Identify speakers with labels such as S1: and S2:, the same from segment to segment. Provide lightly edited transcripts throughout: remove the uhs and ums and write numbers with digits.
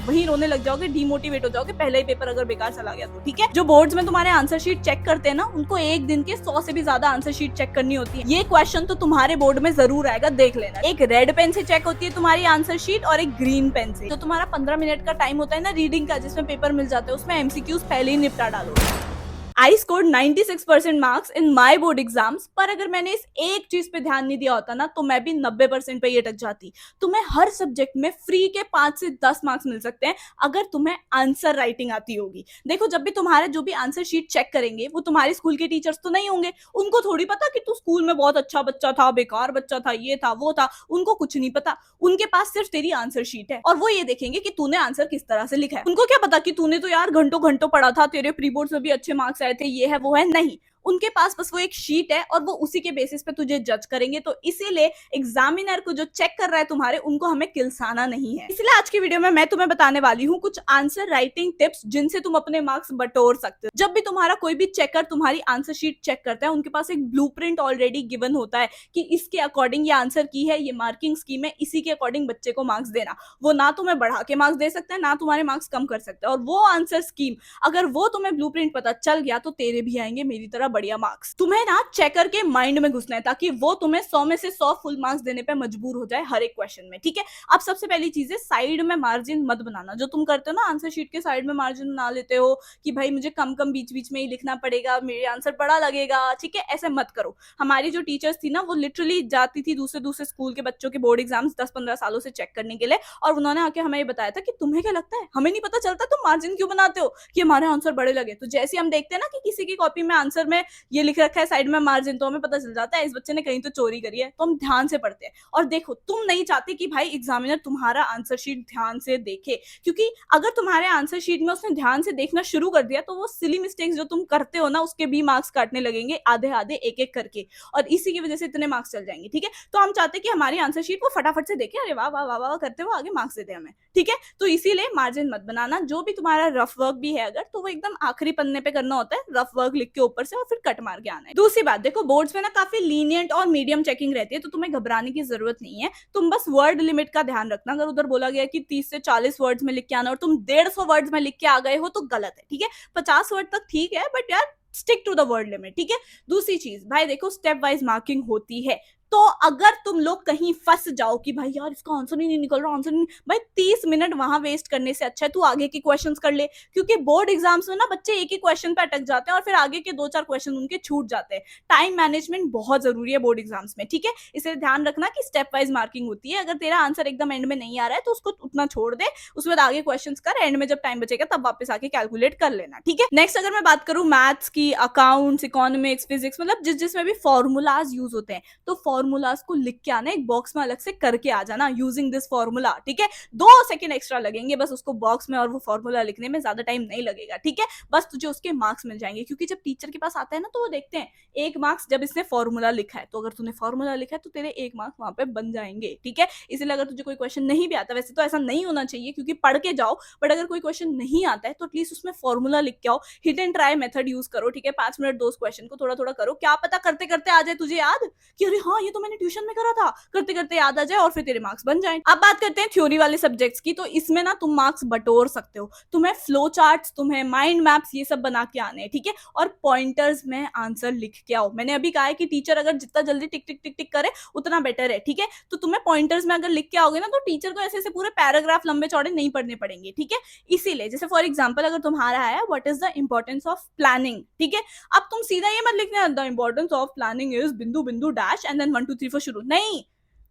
S1: वहीं रोने लग जाओगे, डीमोटिवेट हो जाओगे पहले ही पेपर अगर बेकार चला गया तो। ठीक है, जो बोर्ड्स में तुम्हारे आंसर शीट चेक करते हैं ना, उनको एक दिन के 100 से भी ज्यादा आंसर शीट चेक करनी होती है। ये क्वेश्चन तो तुम्हारे बोर्ड में जरूर आएगा, देख लेना। एक रेड पेन से चेक होती है तुम्हारी आंसर शीट और एक ग्रीन पेन से। तो तुम्हारा 15 मिनट का टाइम होता है ना रीडिंग का, जिसमें पेपर मिल जाता है, उसमें एमसीक्यूज पहले ही निपटा डालो। I scored 96% marks in my board exams, पर अगर मैंने इस एक चीज पे ध्यान नहीं दिया होता ना, तो मैं भी 90% पे ही अटक जाती। तुम्हें हर सब्जेक्ट में फ्री के 5 से 10 मार्क्स मिल सकते हैं अगर तुम्हें आंसर राइटिंग आती होगी। देखो, जब भी तुम्हारे जो भी आंसर शीट चेक करेंगे वो तुम्हारे स्कूल के टीचर्स तो नहीं होंगे, उनको थोड़ी पता कि तू स्कूल में बहुत अच्छा बच्चा था, बेकार बच्चा था, ये था वो था, उनको कुछ नहीं पता। उनके पास सिर्फ तेरी आंसर शीट है और वो ये देखेंगे कि तूने आंसर किस तरह से लिखा है। उनको क्या पता कि तूने तो यार घंटों घंटों पढ़ा था, तेरे प्री बोर्ड में भी अच्छे मार्क्स आए थे, ये है वो है, नहीं। उनके पास बस वो एक शीट है और वो उसी के बेसिस पे तुझे जज करेंगे। तो इसीलिए एग्जामिनर को जो चेक कर रहा है तुम्हारे, उनको हमें किलसाना नहीं है। इसलिए आज की वीडियो में मैं तुम्हें बताने वाली हूँ कुछ आंसर राइटिंग टिप्स जिनसे तुम अपने मार्क्स बटोर सकते हो। जब भी तुम्हारा कोई भी चेकर तुम्हारी आंसर शीट चेक करता है, उनके पास एक ब्लूप्रिंट ऑलरेडी गिवन होता है कि इसके अकॉर्डिंग ये आंसर की है, ये मार्किंग स्कीम है, इसी के अकॉर्डिंग बच्चे को मार्क्स देना। वो ना तुम्हें बढ़ा के मार्क्स दे सकते हैं, ना तुम्हारे मार्क्स कम कर सकते हैं। और वो आंसर स्कीम, अगर वो तुम्हें ब्लूप्रिंट पता चल गया तो तेरे भी आएंगे मेरी तरह बढ़िया मार्क्स। तुम्हें ना चेकर के माइंड में घुसना है ताकि वो तुम्हें 100 में से 100 फुल मार्क्स देने पे मजबूर हो जाए हर एक क्वेश्चन में। ठीक है, अब सबसे पहली चीज है, साइड में मार्जिन मत बनाना। जो तुम करते हो ना, आंसर शीट के साइड में मार्जिन बना लेते हो कि भाई मुझे कम कम बीच बीच में ही लिखना पड़ेगा, मेरे आंसर बड़ा लगेगा। ठीक है, ऐसे मत करो। हमारी जो टीचर्स थी ना, वो लिटरली जाती थी दूसरे दूसरे स्कूल के बच्चों के बोर्ड एग्जाम्स 10-15 सालों से चेक करने के लिए, और उन्होंने आके हमें ये बताया था कि तुम्हें क्या लगता है, हमें नहीं पता चलता तुम मार्जिन क्यों बनाते हो कि हमारे आंसर बड़े लगे। तो जैसे हम देखते हैं ना कि किसी की कॉपी में आंसर में ये लिख रखा है साइड में मार्जिन, तो हमें पता चल जाता है इस बच्चे ने कहीं तो चोरी करी है। तो हम ध्यान से पढ़ते हैं। और देखो, तुम नहीं चाहते कि भाई एग्जामिनर तुम्हारा आंसर शीट ध्यान से देखे, क्योंकि अगर तुम्हारे आंसर शीट में उसने ध्यान से देखना शुरू कर दिया तो वो सिली मिस्टेक्स जो तुम करते हो ना, उसके भी मार्क्स काटने लगेंगे आधे आधे एक एक करके, और इसी की वजह से इतने मार्क्स चल जाएंगे। ठीक है, तो हम चाहते हैं कि हमारी आंसर शीट वो फटाफट से देखे, अरे वाह वाह वाह वाह करते हुए आगे मार्क्स देते हमें। ठीक है, तो इसीलिए मार्जिन मत बनाना। जो भी तुम्हारा रफ वर्क भी है अगर, तो वो एकदम आखिरी पन्ने पे करना होता है, रफ वर्क लिख के ऊपर से और फिर कट मार के आना है। दूसरी बात, देखो बोर्ड्स में ना काफी लीनियंट और मीडियम चेकिंग रहती है, तो तुम्हें घबराने की जरूरत नहीं है। तुम बस वर्ड लिमिट का ध्यान रखना। अगर उधर बोला गया कि 30 से 40 वर्ड्स में लिख के आना और तुम 150 वर्ड्स में लिख के आ गए हो तो गलत है। ठीक है, 50 वर्ड तक ठीक है, बट यार stick to the word limit. ठीक है, दूसरी चीज भाई देखो, स्टेप वाइज मार्किंग होती है। तो अगर तुम लोग कहीं फंस जाओ कि भाई यार इसका आंसर ही नहीं निकल रहा, आंसर नहीं, भाई 30 मिनट वहां वेस्ट करने से अच्छा है तू आगे के क्वेश्चंस कर ले। क्योंकि बोर्ड एग्जाम्स में ना बच्चे एक ही क्वेश्चन पे अटक जाते हैं और फिर आगे के 2-4 क्वेश्चन उनके छूट जाते हैं। टाइम मैनेजमेंट बहुत जरूरी है बोर्ड एग्जाम्स में। ठीक है, इसे ध्यान रखना कि स्टेप वाइज मार्किंग होती है। अगर तेरा आंसर एकदम एंड में नहीं आ रहा है तो उसको उतना छोड़ दे, उसके बाद आगे क्वेश्चन कर, एंड में जब टाइम बचेगा तब वापस आके कैलकुलेट कर लेना। ठीक है, नेक्स्ट अगर मैं बात करूं मैथ्स की, अकाउंट्स, इकोनॉमिक्स, फिजिक्स, मतलब जिसमें भी फॉर्मूलाज यूज होते हैं, तो फॉर्मूलाज को लिख के आना, एक बॉक्स में अलग से करके आ जाना, यूजिंग दिस फॉर्मूला। ठीक है, 2 सेकंड एक्स्ट्रा लगेंगे बस उसको बॉक्स में और वो फॉर्मूला लिखने में, ज्यादा टाइम नहीं लगेगा। ठीक है, बस तुझे उसके मार्क्स मिल जाएंगे। क्योंकि जब टीचर के पास आता है ना, तो वो देखते हैं 1 मार्क्स जब इसने फॉर्मूला लिखा है, तो अगर तूने फॉर्मूला लिखा है तो तेरे 1 मार्क्स वहां पे बन जाएंगे। ठीक है, इसलिए अगर तुझे कोई क्वेश्चन नहीं भी आता, वैसे तो ऐसा नहीं होना चाहिए क्योंकि पढ़ के जाओ, बट अगर कोई क्वेश्चन नहीं आता है तो एटलीस्ट उसमें फॉर्मूला लिख के आओ। Hit and try method use करो। ठीक है, 5 मिनट दो उस क्वेश्चन को, थोड़ा थोड़ा करो, क्या पता करते करते आ जाए तुझे याद कि अरे हाँ ये तो मैंने ट्यूशन में करा था, करते करते याद आ जाए और फिर तेरे मार्क्स बन जाए। अब बात करते हैं थ्योरी वाले सब्जेक्ट्स की। तो इसमें ना तुम मार्क्स बटोर सकते हो। तुम्हें फ्लो चार्ट्स, तुम्हें माइंड मैप्स, ये सब बना के आने हैं। ठीक है, और पॉइंटर्स में आंसर लिख के आओ। मैंने अभी कहा है कि टीचर अगर जितना जल्दी टिक टिक टिक टिक करे उतना बेटर है। ठीक है, तो तुम्हें पॉइंटर्स में अगर लिख के आओगे ना, तो टीचर को ऐसे ऐसे पूरे पैराग्राफ लंबे चौड़े नहीं पढ़ने पड़ेंगे। ठीक है, इसीलिए जैसे फॉर एग्जाम्पल अगर तुम्हारा है what is the importance of planning. ठीक है, अब तुम सीधा ये मत लिखना the importance of planning is बिंदु बिंदु डैश एंड देन 1 2 3 4 शुरू, नहीं।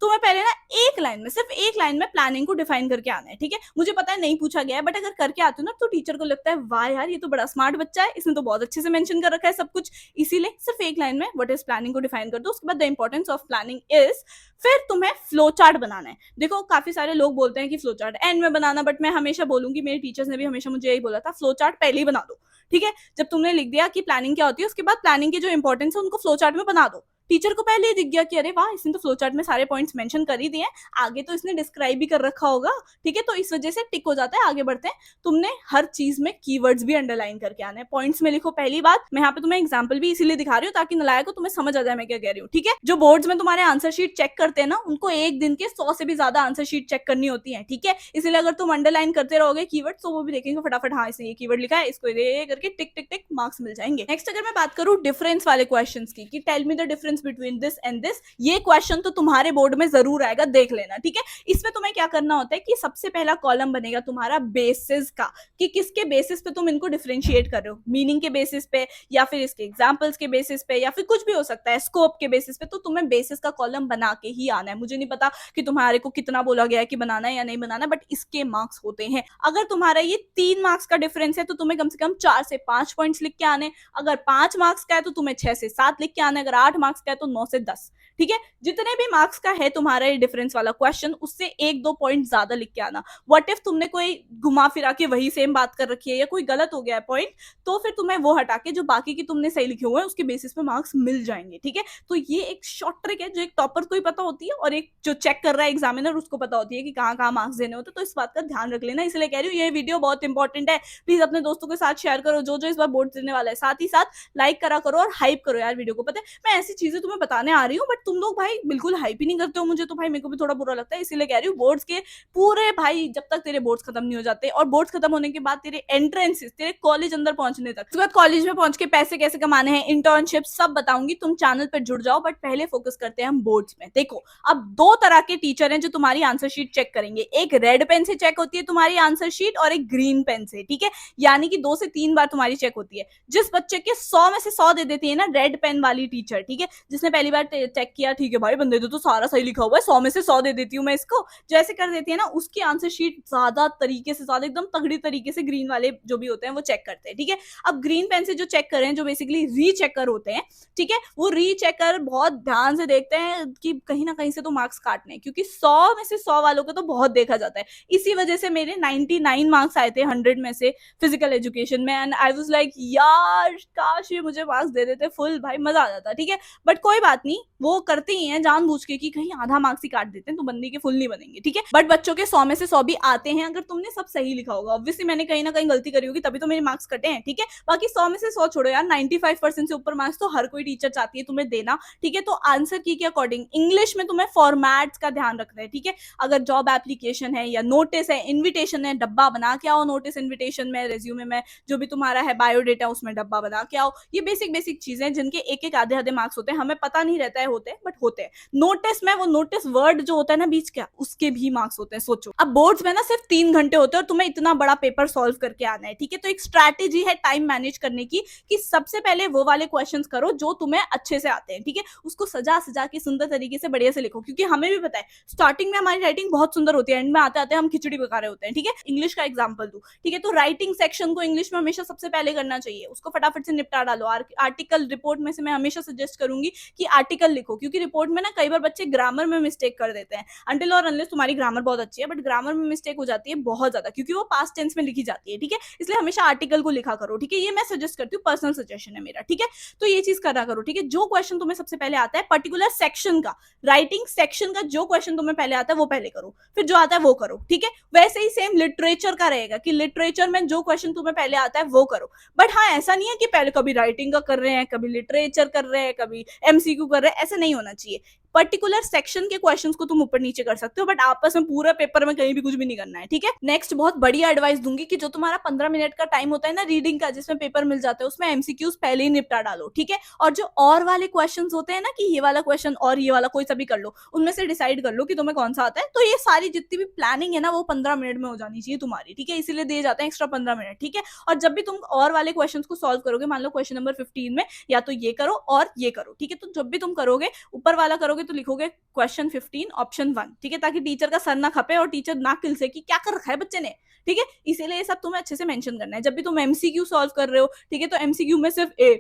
S1: तुम्हें पहले ना एक लाइन में, सिर्फ एक लाइन में प्लानिंग को डिफाइन करके आना है। ठीक है, मुझे पता है नहीं पूछा गया है, बट अगर करके आते हो ना तो टीचर को लगता है वाह यार ये तो बड़ा स्मार्ट बच्चा है, इसने तो बहुत अच्छे से मेंशन कर रखा है सब कुछ। इसीलिए सिर्फ एक लाइन में व्हाट इज प्लानिंग को डिफाइन कर दो, उसके बाद the importance of planning is, फिर तुम्हें फ्लो चार्ट बनाना है। देखो काफी सारे लोग बोलते हैं कि फ्लो चार्ट एंड में बनाना, बट मैं हमेशा बोलूंगी, मेरे टीचर्स ने भी हमेशा मुझे यही बोला था, फ्लो चार्ट पहले ही बना दो। ठीक है, जब तुमने लिख दिया कि प्लानिंग क्या होती है, उसके बाद प्लानिंग के जो इंपॉर्टेंस है उनको फ्लो चार्ट में बना दो। टीचर को पहले ही दिख गया कि अरे वाह, इसने तो फ्लो चार्ट में सारे पॉइंट्स मेंशन कर ही दिए हैं, आगे तो इसने डिस्क्राइब भी कर रखा होगा, ठीक है, तो इस वजह से टिक हो जाता है, आगे बढ़ते हैं। तुमने हर चीज में कीवर्ड्स भी अंडरलाइन करके आना है, पॉइंट्स में लिखो। पहली बात, मैं यहाँ पे तुम्हें एग्जांपल भी इसीलिए दिखा रही हूँ ताकि नलायक को तुम्हें समझ आ जाए मैं क्या कह रही हूँ, ठीक है। जो बोर्ड्स में तुम्हारे आंसर शीट चेक करते हैं ना, उनको एक दिन के 100 से भी ज्यादा आंसर शीट चेक करनी होती है, ठीक है। इसलिए अगर तुम अंडरलाइन करते रहोगे कीवर्ड, तो वो भी देखेंगे फटाफट, हाँ इसने ये कीवर्ड लिखा है, इसको ये करके टिक टिक टिक मार्क्स मिल जाएंगे। नेक्स्ट अगर मैं बात करूँ डिफरेंस वाले क्वेश्चन की, कि tell me the difference between this and this, ये क्वेश्चन तो तुम्हारे बोर्ड में जरूर आएगा, देख लेना, ठीक है। इसमें तुम्हें क्या करना होता है कि सबसे पहला कॉलम बनेगा तुम्हारा बेसिस का, कि किसके बेसिस पे तुम इनको डिफरेंशिएट कर रहे हो, मीनिंग के बेसिस पे, या फिर इसके एग्जाम्पल्स के बेसिस पे, या फिर कुछ भी हो सकता है, स्कोप के बेसिस पे। तो तुम्हें बेसिस का कॉलम बना के ही आना है। मुझे नहीं पता कि तुम्हारे को कितना बोला गया है कि बनाना है या नहीं बनाना, बट इसके मार्क्स होते हैं। अगर तुम्हारा ये 3 मार्क्स का डिफरेंस है तो तुम्हें कम से कम 4 से 5 पॉइंट्स लिख के आने, अगर 5 मार्क्स का है तो तुम्हें 6 से 7 लिख के आने, अगर 8 मार्क्स का है तो 9 से 10, ठीक है। जितने भी मार्क्स का है तुम्हारा ये डिफरेंस वाला क्वेश्चन, उससे 1-2 पॉइंट ज्यादा लिख के आना। व्हाट इफ तुमने कोई घुमा फिरा के वही सेम बात कर रखी है या कोई गलत हो गया है पॉइंट, तो फिर तुम्हें वो हटा के जो बाकी की तुमने सही लिखे हुए हैं उसके बेसिस पे मार्क्स मिल जाएंगे, ठीक है। तो ये एक शॉर्ट ट्रिक है जो एक टॉपर को ही पता होती है और एक जो चेक कर रहा है एग्जामिनर उसको पता होती है कि कहाँ कहाँ मार्क्स देने होते हैं। तो इस बात का ध्यान रख लेना, इसलिए कह रही हूँ ये वीडियो बहुत इंपॉर्टेंट है। प्लीज अपने दोस्तों के साथ शेयर करो जो इस बार बोर्ड देने वाला है, साथ ही साथ लाइक करा करो और हाइप करो यार वीडियो को। पता है मैं ऐसी चीजें तुम्हें बताने आ रही हूँ, बट तुम लोग भाई बिल्कुल हाइप ही नहीं करते हो मुझे, तो भाई मेरे को भी थोड़ा बुरा लगता है। इसीलिए कह रही हूँ बोर्ड्स के पूरे भाई, जब तक तेरे बोर्ड्स खत्म नहीं हो जाते, और बोर्ड्स खत्म होने के बाद तेरे एंट्रेंसेस, तेरे कॉलेज अंदर पहुंचने तक, उसके बाद कॉलेज में पहुंच के पैसे कैसे कमाने हैं, इंटर्नशिप सब बताऊंगी, तुम चैनल पर जुड़ जाओ। बट पहले फोकस करते हैं हम बोर्ड्स में। देखो अब 2 तरह के टीचर हैं जो तुम्हारी आंसर शीट चेक करेंगे, एक रेड पेन से चेक होती है तुम्हारी आंसर शीट और एक ग्रीन पेन से, ठीक है। यानी कि 2 से 3 बार तुम्हारी चेक होती है। जिस बच्चे के 100 में से 100 दे देती है ना रेड पेन वाली टीचर, ठीक है, जिसने पहली बार चेक किया, ठीक है भाई बंदे तो सारा सही लिखा हुआ है, 100 में से 100 दे देती हूँ मैं इसको, जैसे कर देती है ना, उसकी आंसर शीट ज्यादा तरीके से, ज्यादा एकदम तगड़ी तरीके से ग्रीन वाले जो भी होते हैं वो चेक करते हैं, ठीक है। अब ग्रीन पेन से जो चेक कर रहे हैं, जो बेसिकली रीचेकर होते हैं, ठीक है, वो रीचेकर बहुत ध्यान से देखते हैं कि कहीं ना कहीं से तो मार्क्स काटने, क्योंकि 100 में से 100 वालों को तो बहुत देखा जाता है। इसी वजह से मेरे 99 मार्क्स आए थे 100 में से फिजिकल एजुकेशन में, एंड आई वाज लाइक यार काश ये मुझे मार्क्स दे देते फुल, भाई मजा आ जाता, ठीक है। बट कोई बात नहीं, वो करते ही हैं जानबूझ के कि कहीं आधा मार्क्स ही काट देते हैं तो बंदी के फुल नहीं बनेंगे, ठीक है। बट बच्चों के 100 में से 100 भी आते हैं अगर तुमने सब सही लिखा होगा। ऑब्वियसली मैंने कहीं ना कहीं गलती करी होगी तभी तो मेरे मार्क्स कटे हैं, ठीक है। बाकी 100 में से 100 छोड़ो यार, 95% से ऊपर मार्क्स तो हर कोई टीचर चाहती है तुम्हें देना, ठीक है। तो आंसर की के अकॉर्डिंग इंग्लिश में तुम्हें फॉर्मेट्स का ध्यान रखना है, ठीक है। अगर जॉब एप्लीकेशन है या नोटिस है, इन्विटेशन है, डब्बा बना के आओ, नोटिस इन्विटेशन में, रेज्यूमे में, जो भी तुम्हारा है बायोडेटा उसमें डब्बा बना के आओ। ये बेसिक चीजें जिनके एक आधे आधे मार्क्स होते हैं, हमें पता नहीं रहता है होते हैं, बट होते हैं। नोटिस में वो नोटिस वर्ड जो होता है ना बीच का, उसके भी मार्क्स होते हैं, सोचो। अब बोर्ड्स में ना सिर्फ 3 घंटे होते हैं और तुम्हें इतना बड़ा पेपर सॉल्व करके आना है, ठीक है। तो एक स्ट्रैटेजी है टाइम मैनेज करने की, कि सबसे पहले वो वाले क्वेश्चंस करो जो तुम्हें अच्छे से आते हैं, ठीक है। उसको सजा सजा के सुंदर तरीके से बढ़िया से लिखो, क्योंकि हमें भी पता है स्टार्टिंग में हमारी राइटिंग बहुत सुंदर होती है, एंड में आते आते हम खिचड़ी पका रहे होते हैं, ठीक है। इंग्लिश का एग्जाम्पल दू, ठीक है। तो राइटिंग सेक्शन को इंग्लिश में हमेशा सबसे पहले करना चाहिए, उसको फटाफट से निपटा डालो। आर्टिकल रिपोर्ट में से मैं हमेशा सजेस्ट करूंगी कि आर्टिकल लिखो, क्योंकि रिपोर्ट में ना कई बार बच्चे ग्रामर में मिस्टेक कर देते हैं, अनटिल और अनलेस तुम्हारी ग्रामर बहुत अच्छी है, बट ग्रामर में मिस्टेक हो जाती है बहुत ज्यादा, क्योंकि वो पास्ट टेंस में लिखी जाती है, ठीक है। इसलिए हमेशा आर्टिकल को लिखा करो, ठीक है। ये मैं सजेस्ट करती हूँ, पर्सनल सजेशन है मेरा, ठीक है। तो ये चीज करा करो, ठीक है। जो क्वेश्चन तुम्हें सबसे पहले आता है पर्टिकुलर सेक्शन का, राइटिंग सेक्शन का जो क्वेश्चन तुम्हें पहले आता है वो पहले करो, फिर जो आता है वो करो, ठीक है। वैसे ही सेम लिटरेचर का रहेगा कि लिटरेचर में जो क्वेश्चन तुम्हें पहले आता है वो करो। बट हाँ, ऐसा नहीं है कि पहले कभी राइटिंग का कर रहे हैं, कभी लिटरेचर कर रहे हैं, कभी एमसीक्यू कर रहे हैं, ऐसा नहीं होना चाहिए। पर्टिकुलर सेक्शन के क्वेश्चंस को तुम ऊपर नीचे कर सकते हो, बट आपस में पूरा पेपर में कहीं भी कुछ भी नहीं करना है, ठीक है। नेक्स्ट बहुत बढ़िया एडवाइस दूंगी कि जो तुम्हारा 15 मिनट का टाइम होता है ना रीडिंग का, जिसमें पेपर मिल जाता है, उसमें एमसीक्यूज पहले ही निपटा डालो, ठीक है। और जो और वाले क्वेश्चंस होते हैं ना कि ये वाला क्वेश्चन और ये वाला कोई सा भी कर लो, उनमें से डिसाइड कर लो कि तुम्हें कौन सा आता है। तो ये सारी जितनी भी प्लानिंग है ना वो 15 मिनट में हो जानी चाहिए तुम्हारी, ठीक है। इसीलिए दिए जाते हैं एक्स्ट्रा 15 मिनट, ठीक है। और जब भी तुम और वाले क्वेश्चन को सॉल्व करोगे, मान लो क्वेश्चन नंबर 15 में या तो ये करो और ये करो, ठीक है। तो जब भी तुम करोगे ऊपर वाला करोगे तो लिखोगे क्वेश्चन 15 ऑप्शन 1, ठीक है, ताकि टीचर का सर ना खपे और टीचर ना किल से कि क्या कर रखा है बच्चे ने, ठीक है। इसीलिए ये सब तुम्हें अच्छे से मेंशन करना है। जब भी तुम एमसीक्यू सॉल्व कर रहे हो, ठीक है, तो एमसीक्यू में सिर्फ ए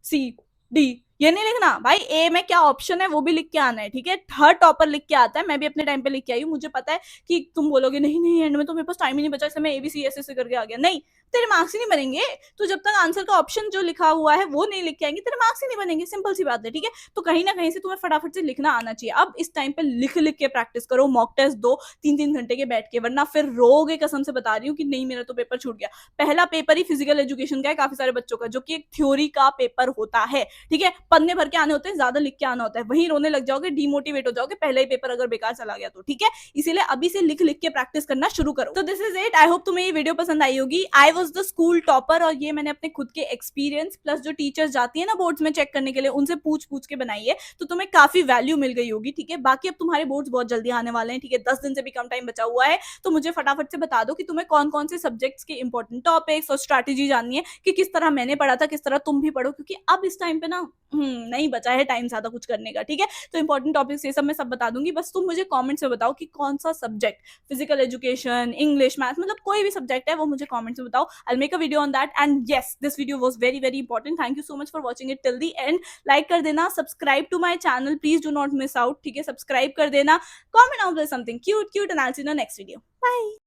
S1: सी डी ये नहीं लिखना भाई, ए में क्या ऑप्शन है वो भी लिख के आना है, ठीक है। हर टॉपर लिख के आता है, मैं भी अपने टाइम पे लिख के आई हूँ। मुझे पता है कि तुम बोलोगे नहीं नहीं एंड में तो मेरे पास टाइम ही नहीं बचा, इसलिए मैं एबीसी ऐसे करके आ गया। नहीं, तेरे मार्क्स ही नहीं बनेंगे। तो जब तक आंसर का ऑप्शन जो लिखा हुआ है वो नहीं लिख के आएंगे, तेरे मार्क्स ही नहीं बनेंगे। सिंपल सी बात है, ठीक है। तो कहीं ना कहीं से तुम्हें फटाफट से लिखना आना चाहिए। अब इस टाइम पे लिख लिख के प्रैक्टिस करो, मॉक टेस्ट दो 3-3 घंटे के बैठ के, वरना फिर रोगे, कसम से बता रही हूँ कि नहीं मेरा तो पेपर छूट गया। पहला पेपर ही फिजिकल एजुकेशन का है काफी सारे बच्चों का, जो कि एक थ्योरी का पेपर होता है, ठीक है। पन्ने भर के आने होते हैं, ज्यादा लिख के आना होता है, वहीं रोने लग जाओगे, डिमोटिवेट हो जाओगे पहले ही पेपर अगर बेकार चला गया तो, ठीक है। इसीलिए अभी से लिख लिख के प्रैक्टिस करना शुरू करो। तो this is it, I hope तुम्हें ये वीडियो पसंद आई होगी। I was the school topper, और ये मैंने अपने खुद के एक्सपीरियंस प्लस जो टीचर्स जाती है ना बोर्ड्स में चेक करने के लिए, उनसे पूछ पूछ के बनाई है, तो तुम्हें काफी वैल्यू मिल गई होगी, ठीक है। बाकी अब तुम्हारे बोर्ड्स बहुत जल्दी आने वाले हैं, ठीक है, 10 दिन से भी कम टाइम बचा हुआ है। तो मुझे फटाफट से बता दो कि तुम्हें कौन कौन से सब्जेक्ट्स के इंपॉर्टेंट टॉपिक्स और स्ट्रैटेजी जाननी है, कि किस तरह मैंने पढ़ा था, किस तरह तुम भी पढ़ो, क्योंकि अब इस टाइम पे ना नहीं बचा है टाइम ज्यादा कुछ करने का, ठीक है। तो इंपॉर्टेंट टॉपिक्स ये सब मैं सब बता दूंगी, बस तुम मुझे कमेंट्स में बताओ कि कौन सा subject, physical education, English, math, मतलब कोई भी सब्जेक्ट है वो मुझे कमेंट्स में बताओ। I make a video on that. And yes, this video was very very important. Thank you so much for watching it till the end. Like कर देना, subscribe to my channel, please do not miss out, ठीक है। Subscribe कर देना, comment on something cute cute, and I will see you in the next video. Bye.